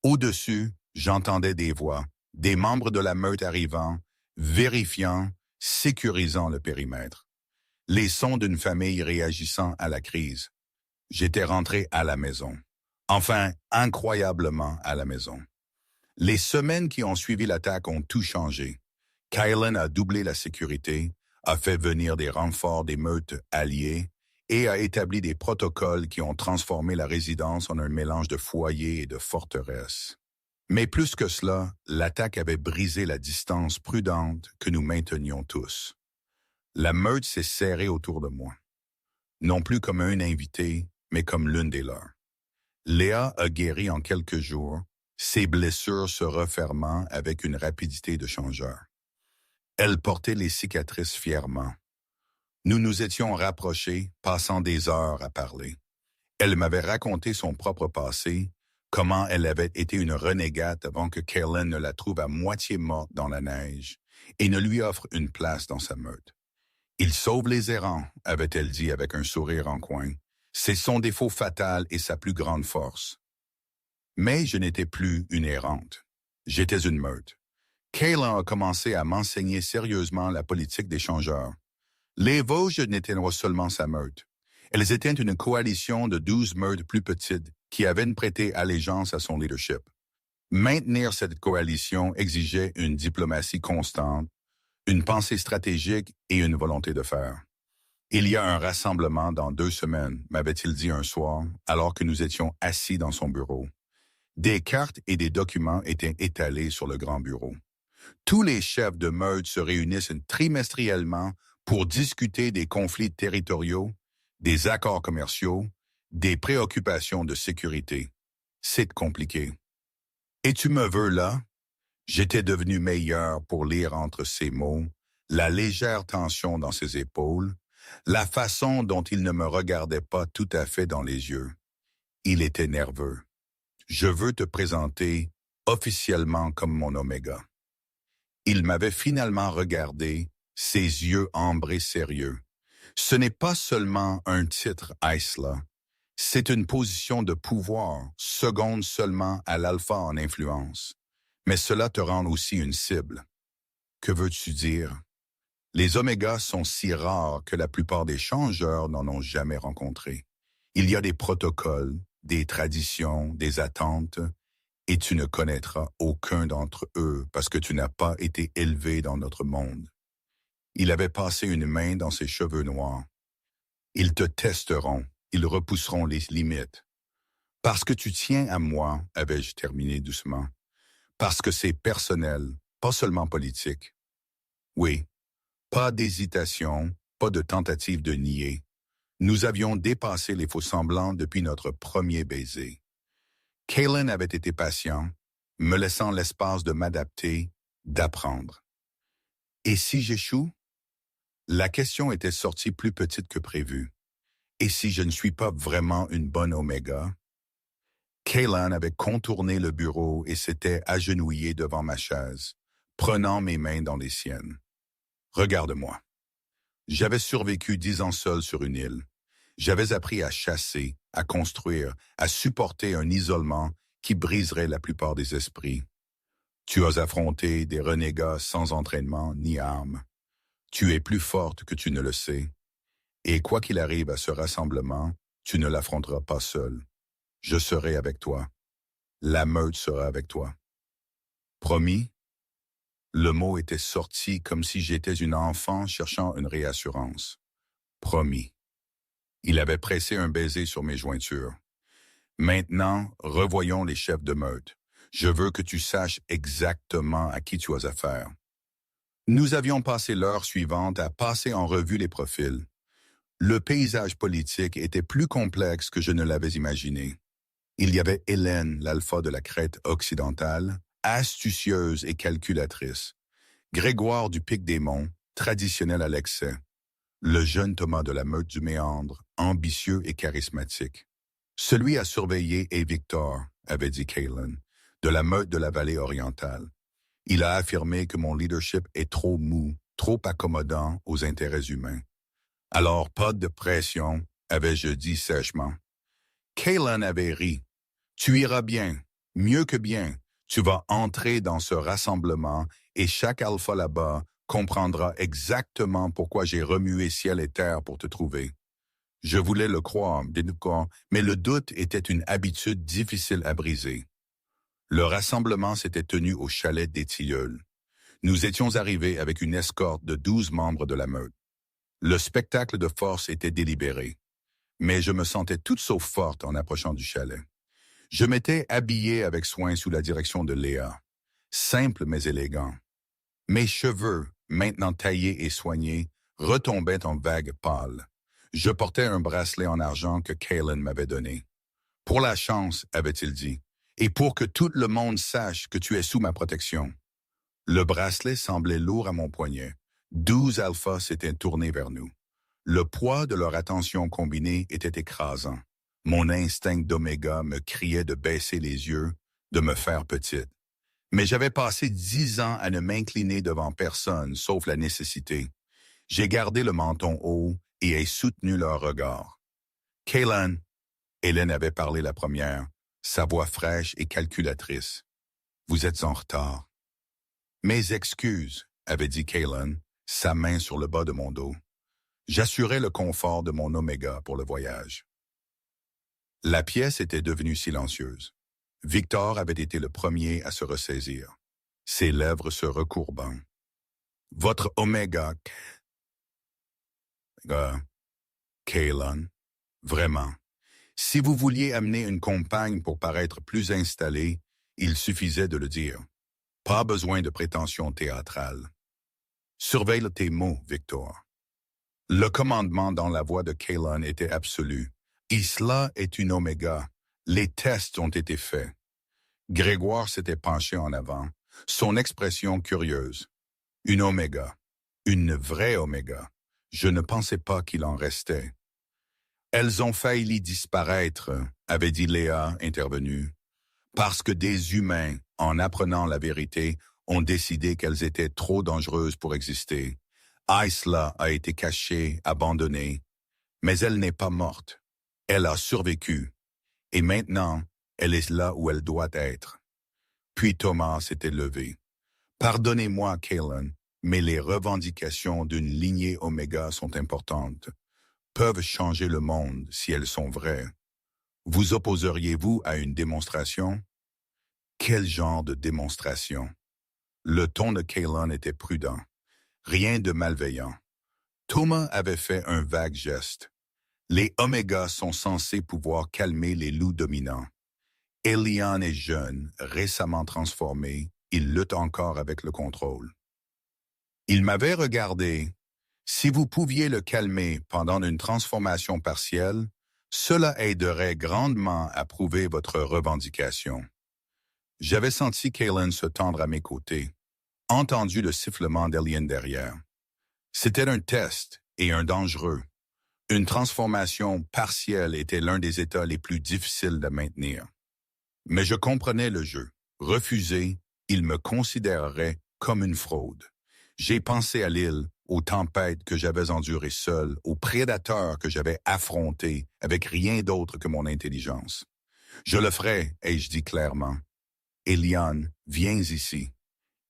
Au-dessus, j'entendais des voix, des membres de la meute arrivant, vérifiant, sécurisant le périmètre. Les sons d'une famille réagissant à la crise. J'étais rentré à la maison. Enfin, incroyablement à la maison. Les semaines qui ont suivi l'attaque ont tout changé. Kaylen a doublé la sécurité, a fait venir des renforts des meutes alliées et a établi des protocoles qui ont transformé la résidence en un mélange de foyer et de forteresse. Mais plus que cela, l'attaque avait brisé la distance prudente que nous maintenions tous. La meute s'est serrée autour de moi. Non plus comme un invité, mais comme l'une des leurs. Léa a guéri en quelques jours, ses blessures se refermant avec une rapidité de changeur. Elle portait les cicatrices fièrement. Nous nous étions rapprochés, passant des heures à parler. Elle m'avait raconté son propre passé, comment elle avait été une renégate avant que Kaylen ne la trouve à moitié morte dans la neige et ne lui offre une place dans sa meute. « Il sauve les errants », avait-elle dit avec un sourire en coin. « C'est son défaut fatal et sa plus grande force. » Mais je n'étais plus une errante. J'étais une meute. Kaylen a commencé à m'enseigner sérieusement la politique des changeurs. Les Vosges n'étaient pas seulement sa meute. Elles étaient une coalition de 12 meutes plus petites qui avaient prêté allégeance à son leadership. Maintenir cette coalition exigeait une diplomatie constante, une pensée stratégique et une volonté de faire. « Il y a un rassemblement dans 2 semaines », m'avait-il dit un soir, alors que nous étions assis dans son bureau. Des cartes et des documents étaient étalés sur le grand bureau. Tous les chefs de meute se réunissent trimestriellement pour discuter des conflits territoriaux, des accords commerciaux, des préoccupations de sécurité. C'est compliqué. « Et tu me veux là ?» J'étais devenu meilleur pour lire entre ses mots, la légère tension dans ses épaules, la façon dont il ne me regardait pas tout à fait dans les yeux. Il était nerveux. « Je veux te présenter officiellement comme mon oméga. » Il m'avait finalement regardé, ses yeux ambrés sérieux. Ce n'est pas seulement un titre, Isla. C'est une position de pouvoir, seconde seulement à l'alpha en influence. Mais cela te rend aussi une cible. Que veux-tu dire? Les omégas sont si rares que la plupart des changeurs n'en ont jamais rencontré. Il y a des protocoles, des traditions, des attentes, et tu ne connaîtras aucun d'entre eux parce que tu n'as pas été élevé dans notre monde. Il avait passé une main dans ses cheveux noirs. Ils te testeront, ils repousseront les limites. Parce que tu tiens à moi, avais-je terminé doucement. Parce que c'est personnel, pas seulement politique. Oui, pas d'hésitation, pas de tentative de nier. Nous avions dépassé les faux-semblants depuis notre premier baiser. Kaylen avait été patient, me laissant l'espace de m'adapter, d'apprendre. Et si j'échoue? La question était sortie plus petite que prévu. Et si je ne suis pas vraiment une bonne Oméga? Kaylan avait contourné le bureau et s'était agenouillé devant ma chaise, prenant mes mains dans les siennes. Regarde-moi. J'avais survécu 10 ans seul sur une île. J'avais appris à chasser, à construire, à supporter un isolement qui briserait la plupart des esprits. Tu as affronté des renégats sans entraînement ni armes. Tu es plus forte que tu ne le sais. Et quoi qu'il arrive à ce rassemblement, tu ne l'affronteras pas seul. Je serai avec toi. La meute sera avec toi. Promis? Le mot était sorti comme si j'étais une enfant cherchant une réassurance. Promis. Il avait pressé un baiser sur mes jointures. Maintenant, revoyons les chefs de meute. Je veux que tu saches exactement à qui tu as affaire. Nous avions passé l'heure suivante à passer en revue les profils. Le paysage politique était plus complexe que je ne l'avais imaginé. Il y avait Hélène, l'alpha de la Crète occidentale, astucieuse et calculatrice. Grégoire du Pic des Monts, traditionnel à l'excès. Le jeune Thomas de la meute du Méandre, ambitieux et charismatique. Celui à surveiller est Victor, avait dit Kaylan, de la meute de la vallée orientale. Il a affirmé que mon leadership est trop mou, trop accommodant aux intérêts humains. Alors, pas de pression, avais-je dit sèchement. Kaylan avait ri. Tu iras bien, mieux que bien. Tu vas entrer dans ce rassemblement et chaque alpha là-bas comprendra exactement pourquoi j'ai remué ciel et terre pour te trouver. Je voulais le croire, mais le doute était une habitude difficile à briser. Le rassemblement s'était tenu au chalet des Tilleuls. Nous étions arrivés avec une escorte de 12 membres de la meute. Le spectacle de force était délibéré, mais je me sentais toute sauf forte en approchant du chalet. Je m'étais habillé avec soin sous la direction de Léa, simple mais élégant. Mes cheveux, maintenant taillés et soignés, retombaient en vagues pâles. Je portais un bracelet en argent que Kaylan m'avait donné. « Pour la chance, avait-il dit, et pour que tout le monde sache que tu es sous ma protection. » Le bracelet semblait lourd à mon poignet. 12 alphas s'étaient tournés vers nous. Le poids de leur attention combinée était écrasant. Mon instinct d'oméga me criait de baisser les yeux, de me faire petite. Mais j'avais passé 10 ans à ne m'incliner devant personne, sauf la nécessité. J'ai gardé le menton haut et ai soutenu leur regard. « Kaylan », Hélène avait parlé la première, sa voix fraîche et calculatrice. « Vous êtes en retard. »« Mes excuses », avait dit Kaylan, sa main sur le bas de mon dos. J'assurais le confort de mon oméga pour le voyage. La pièce était devenue silencieuse. Victor avait été le premier à se ressaisir, ses lèvres se recourbant. « Votre oméga, Kaylan, vraiment. Si vous vouliez amener une compagne pour paraître plus installée, il suffisait de le dire. Pas besoin de prétention théâtrale. Surveille tes mots, Victor. » Le commandement dans la voix de Kaylan était absolu. Isla est une oméga. Les tests ont été faits. Grégoire s'était penché en avant, son expression curieuse. Une oméga. Une vraie oméga. Je ne pensais pas qu'il en restait. Elles ont failli disparaître, avait dit Léa, intervenue, parce que des humains, en apprenant la vérité, ont décidé qu'elles étaient trop dangereuses pour exister. Isla a été cachée, abandonnée, mais elle n'est pas morte. Elle a survécu, et maintenant, elle est là où elle doit être. Puis Thomas s'était levé. « Pardonnez-moi, Kaylan, mais les revendications d'une lignée oméga sont importantes, peuvent changer le monde si elles sont vraies. Vous opposeriez-vous à une démonstration? » Quel genre de démonstration? Le ton de Kaylan était prudent. Rien de malveillant. Thomas avait fait un vague geste. Les omégas sont censés pouvoir calmer les loups dominants. Elian est jeune, récemment transformé, il lutte encore avec le contrôle. Il m'avait regardé. Si vous pouviez le calmer pendant une transformation partielle, cela aiderait grandement à prouver votre revendication. J'avais senti Kaylan se tendre à mes côtés, entendu le sifflement d'Elian derrière. C'était un test et un dangereux. Une transformation partielle était l'un des états les plus difficiles à maintenir. Mais je comprenais le jeu. Refusé, il me considérerait comme une fraude. J'ai pensé à l'île, aux tempêtes que j'avais endurées seul, aux prédateurs que j'avais affrontés avec rien d'autre que mon intelligence. Je le ferai, ai-je dit clairement. Eliane, viens ici.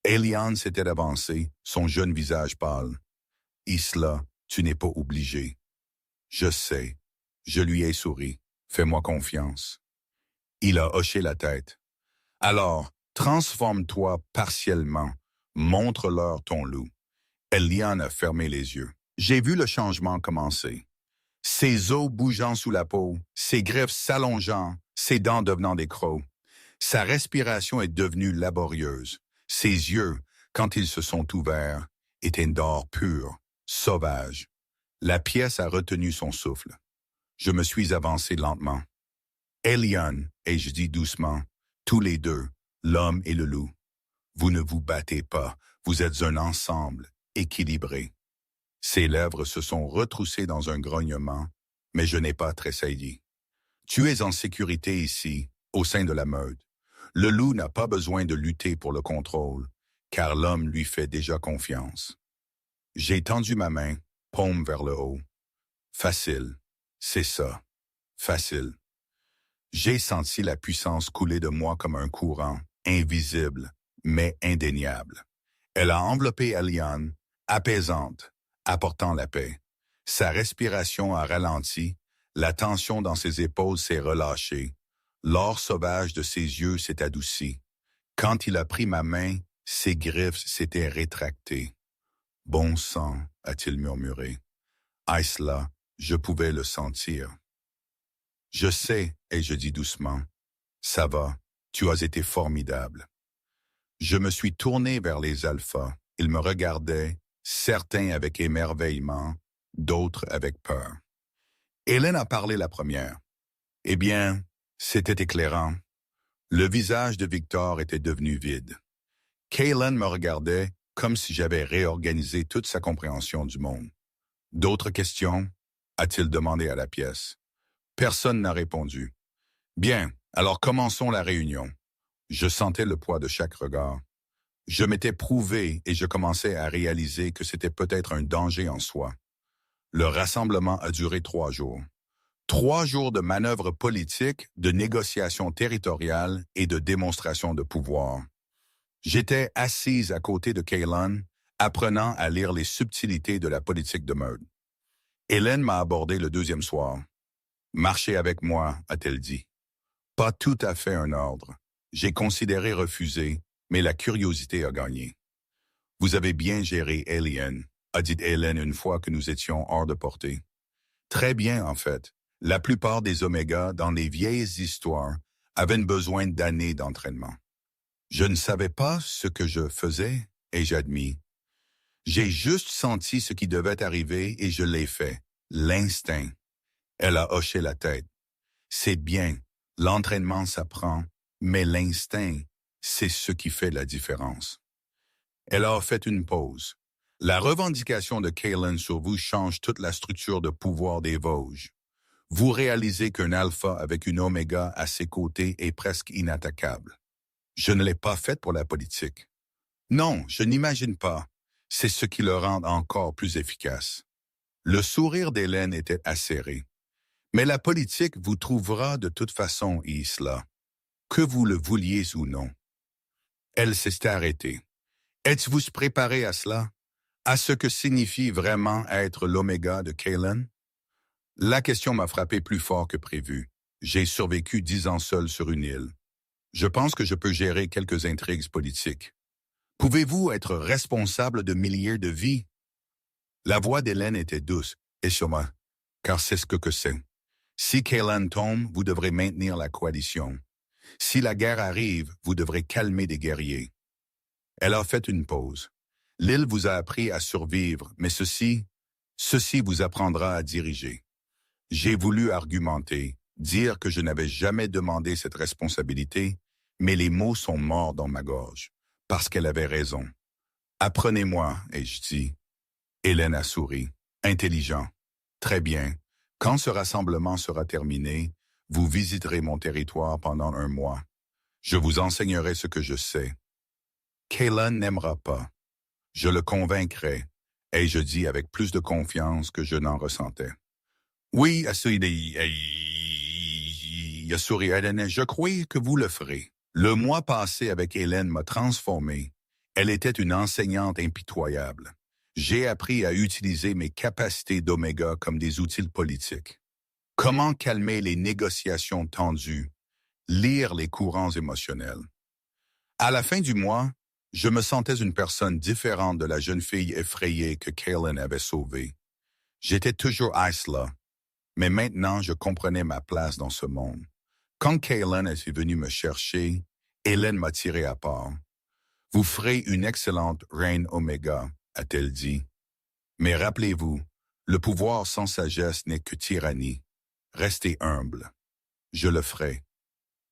Eliane s'était avancée, son jeune visage pâle. Isla, tu n'es pas obligé. Je sais. Je lui ai souri. Fais-moi confiance. Il a hoché la tête. Alors, transforme-toi partiellement. Montre-leur ton loup. Eliane a fermé les yeux. J'ai vu le changement commencer. Ses os bougeant sous la peau, ses griffes s'allongeant, ses dents devenant des crocs. Sa respiration est devenue laborieuse. Ses yeux, quand ils se sont ouverts, étaient d'or pur, sauvage. La pièce a retenu son souffle. Je me suis avancé lentement. Eliane, ai-je dit doucement, tous les deux, l'homme et le loup. Vous ne vous battez pas, vous êtes un ensemble, équilibré. Ses lèvres se sont retroussées dans un grognement, mais je n'ai pas tressailli. Tu es en sécurité ici, au sein de la meute. Le loup n'a pas besoin de lutter pour le contrôle, car l'homme lui fait déjà confiance. J'ai tendu ma main, paume vers le haut. Facile, c'est ça, facile. J'ai senti la puissance couler de moi comme un courant, invisible, mais indéniable. Elle a enveloppé Eliane, apaisante, apportant la paix. Sa respiration a ralenti, la tension dans ses épaules s'est relâchée. L'or sauvage de ses yeux s'est adouci. Quand il a pris ma main, ses griffes s'étaient rétractées. « Bon sang », a-t-il murmuré. « Isla, je pouvais le sentir. » « Je sais, » ai-je dit doucement. « Ça va, tu as été formidable. » Je me suis tourné vers les alphas. Ils me regardaient, certains avec émerveillement, d'autres avec peur. Hélène a parlé la première. Eh bien, c'était éclairant. Le visage de Victor était devenu vide. Kaylin me regardait comme si j'avais réorganisé toute sa compréhension du monde. « D'autres questions ?» a-t-il demandé à la pièce. Personne n'a répondu. « Bien, alors commençons la réunion. » Je sentais le poids de chaque regard. Je m'étais prouvé et je commençais à réaliser que c'était peut-être un danger en soi. Le rassemblement a duré 3 jours. 3 jours de manœuvres politiques, de négociations territoriales et de démonstrations de pouvoir. J'étais assise à côté de Kaylin, apprenant à lire les subtilités de la politique de meute. Hélène m'a abordé le 2e soir. « Marchez avec moi », a-t-elle dit. Pas tout à fait un ordre. J'ai considéré refuser, mais la curiosité a gagné. « Vous avez bien géré Eliane », a dit Hélène une fois que nous étions hors de portée. « Très bien, en fait. La plupart des omégas dans les vieilles histoires avaient besoin d'années d'entraînement. Je ne savais pas ce que je faisais, et j'admis. J'ai juste senti ce qui devait arriver et je l'ai fait. L'instinct. » Elle a hoché la tête. « C'est bien. L'entraînement s'apprend, mais l'instinct, c'est ce qui fait la différence. » Elle a fait une pause. « La revendication de Kaylin sur vous change toute la structure de pouvoir des Vosges. Vous réalisez qu'un alpha avec une oméga à ses côtés est presque inattaquable. Je ne l'ai pas faite pour la politique. Non, je n'imagine pas. C'est ce qui le rend encore plus efficace. » Le sourire d'Hélène était acéré. « Mais la politique vous trouvera de toute façon, Isla, que vous le vouliez ou non. » Elle s'est arrêtée. « Êtes-vous préparé à cela? À ce que signifie vraiment être l'oméga de Kaylin? » La question m'a frappé plus fort que prévu. J'ai survécu 10 ans seul sur une île. Je pense que je peux gérer quelques intrigues politiques. Pouvez-vous être responsable de milliers de vies? La voix d'Hélène était douce, et sûrement, car c'est ce que c'est. Si Kaylin tombe, vous devrez maintenir la coalition. Si la guerre arrive, vous devrez calmer des guerriers. Elle a fait une pause. L'île vous a appris à survivre, mais ceci vous apprendra à diriger. J'ai voulu argumenter, dire que je n'avais jamais demandé cette responsabilité, mais les mots sont morts dans ma gorge, parce qu'elle avait raison. Apprenez-moi, ai-je dit. Hélène a souri. Intelligent. Très bien. Quand ce rassemblement sera terminé, vous visiterez mon territoire pendant 1 mois. Je vous enseignerai ce que je sais. Kaylan n'aimera pas. Je le convaincrai, ai-je dit avec plus de confiance que je n'en ressentais. Oui, a souri Hélène, je crois que vous le ferez. Le mois passé avec Hélène m'a transformé. Elle était une enseignante impitoyable. J'ai appris à utiliser mes capacités d'oméga comme des outils politiques. Comment calmer les négociations tendues, lire les courants émotionnels. À la fin du mois, je me sentais une personne différente de la jeune fille effrayée que Kaylan avait sauvée. J'étais toujours Isla, mais maintenant je comprenais ma place dans ce monde. Quand Kaylan est venue me chercher, Hélène m'a tiré à part. « Vous ferez une excellente reine Oméga », a-t-elle dit. Mais rappelez-vous, le pouvoir sans sagesse n'est que tyrannie. Restez humble. Je le ferai.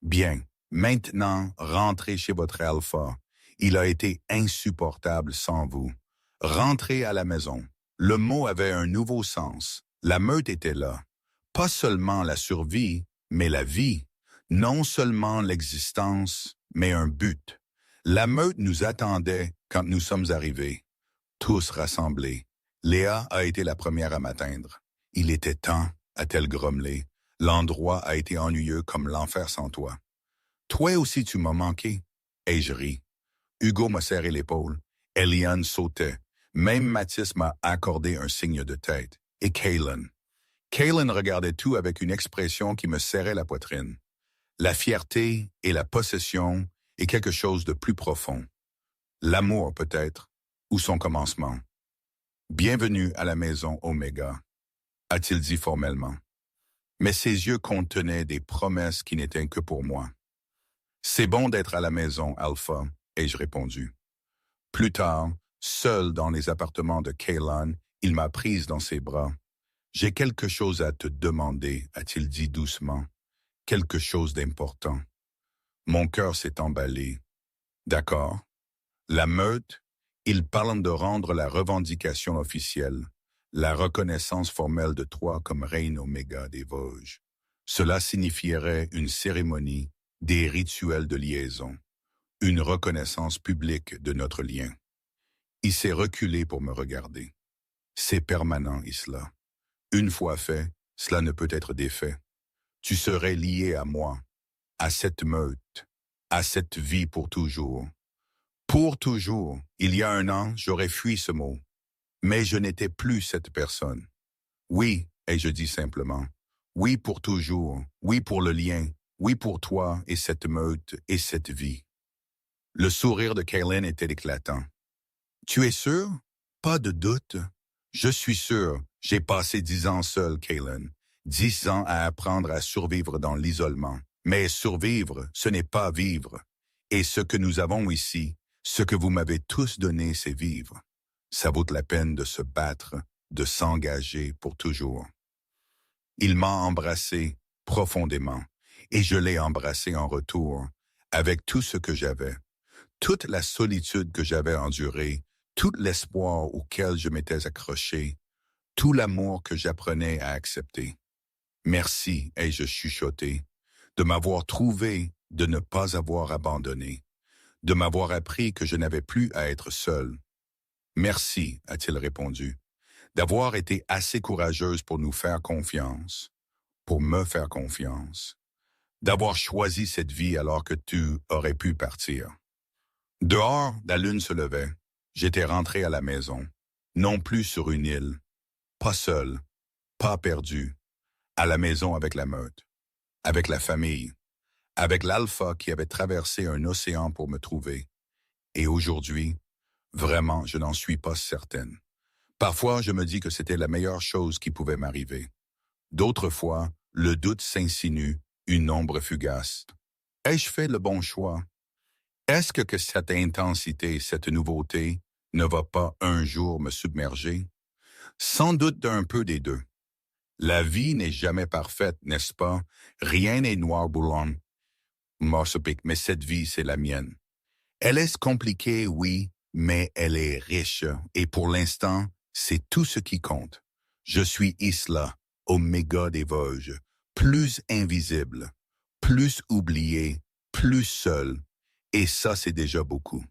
Bien, maintenant, rentrez chez votre alpha. Il a été insupportable sans vous. Rentrez à la maison. Le mot avait un nouveau sens. La meute était là. Pas seulement la survie, mais la vie. Non seulement l'existence, mais un but. La meute nous attendait quand nous sommes arrivés. Tous rassemblés. Léa a été la première à m'atteindre. Il était temps, a-t-elle grommelé. L'endroit a été ennuyeux comme l'enfer sans toi. Toi aussi tu m'as manqué, ai-je ri. Hugo m'a serré l'épaule. Eliane sautait. Même Mathis m'a accordé un signe de tête. Et Kaylan. Kaylan regardait tout avec une expression qui me serrait la poitrine. La fierté et la possession est quelque chose de plus profond. L'amour peut-être, ou son commencement. Bienvenue à la maison Oméga, a-t-il dit formellement. Mais ses yeux contenaient des promesses qui n'étaient que pour moi. C'est bon d'être à la maison, Alpha, ai-je répondu. Plus tard, seul dans les appartements de Kaylan, il m'a prise dans ses bras. J'ai quelque chose à te demander, a-t-il dit doucement. Quelque chose d'important. Mon cœur s'est emballé. D'accord. La meute, ils parlent de rendre la revendication officielle, la reconnaissance formelle de toi comme reine Oméga des Vosges. Cela signifierait une cérémonie, des rituels de liaison, une reconnaissance publique de notre lien. Il s'est reculé pour me regarder. C'est permanent, Isla. Une fois fait, cela ne peut être défait. Tu serais lié à moi, à cette meute, à cette vie pour toujours. Pour toujours, il y a 1 an, j'aurais fui ce mot. Mais je n'étais plus cette personne. Oui, ai-je dit simplement. Oui pour toujours, oui pour le lien, oui pour toi et cette meute et cette vie. Le sourire de Kaylan était éclatant. Tu es sûr? Pas de doute. Je suis sûr, j'ai passé 10 ans seul, Kaylan. 10 ans à apprendre à survivre dans l'isolement. Mais survivre, ce n'est pas vivre. Et ce que nous avons ici, ce que vous m'avez tous donné, c'est vivre. Ça vaut la peine de se battre, de s'engager pour toujours. Il m'a embrassé profondément, et je l'ai embrassé en retour, avec tout ce que j'avais, toute la solitude que j'avais endurée, tout l'espoir auquel je m'étais accroché, tout l'amour que j'apprenais à accepter. Merci, ai-je chuchoté, de m'avoir trouvé, de ne pas avoir abandonné, de m'avoir appris que je n'avais plus à être seul. Merci, a-t-il répondu, d'avoir été assez courageuse pour nous faire confiance, pour me faire confiance, d'avoir choisi cette vie alors que tu aurais pu partir. Dehors, la lune se levait. J'étais rentré à la maison, non plus sur une île, pas seul, pas perdu, à la maison avec la meute, avec la famille, avec l'alpha qui avait traversé un océan pour me trouver. Et aujourd'hui, vraiment, je n'en suis pas certaine. Parfois, je me dis que c'était la meilleure chose qui pouvait m'arriver. D'autres fois, le doute s'insinue, une ombre fugace. Ai-je fait le bon choix? Est-ce que cette intensité, cette nouveauté, ne va pas un jour me submerger? Sans doute d'un peu des deux. La vie n'est jamais parfaite, n'est-ce pas? Rien n'est noir boulant, morcepic, mais cette vie, c'est la mienne. Elle est compliquée, oui, mais elle est riche, et pour l'instant, C'est tout ce qui compte. Je suis Isla, Oméga des Vosges, plus invisible, plus oublié, plus seul. Et ça, c'est déjà beaucoup.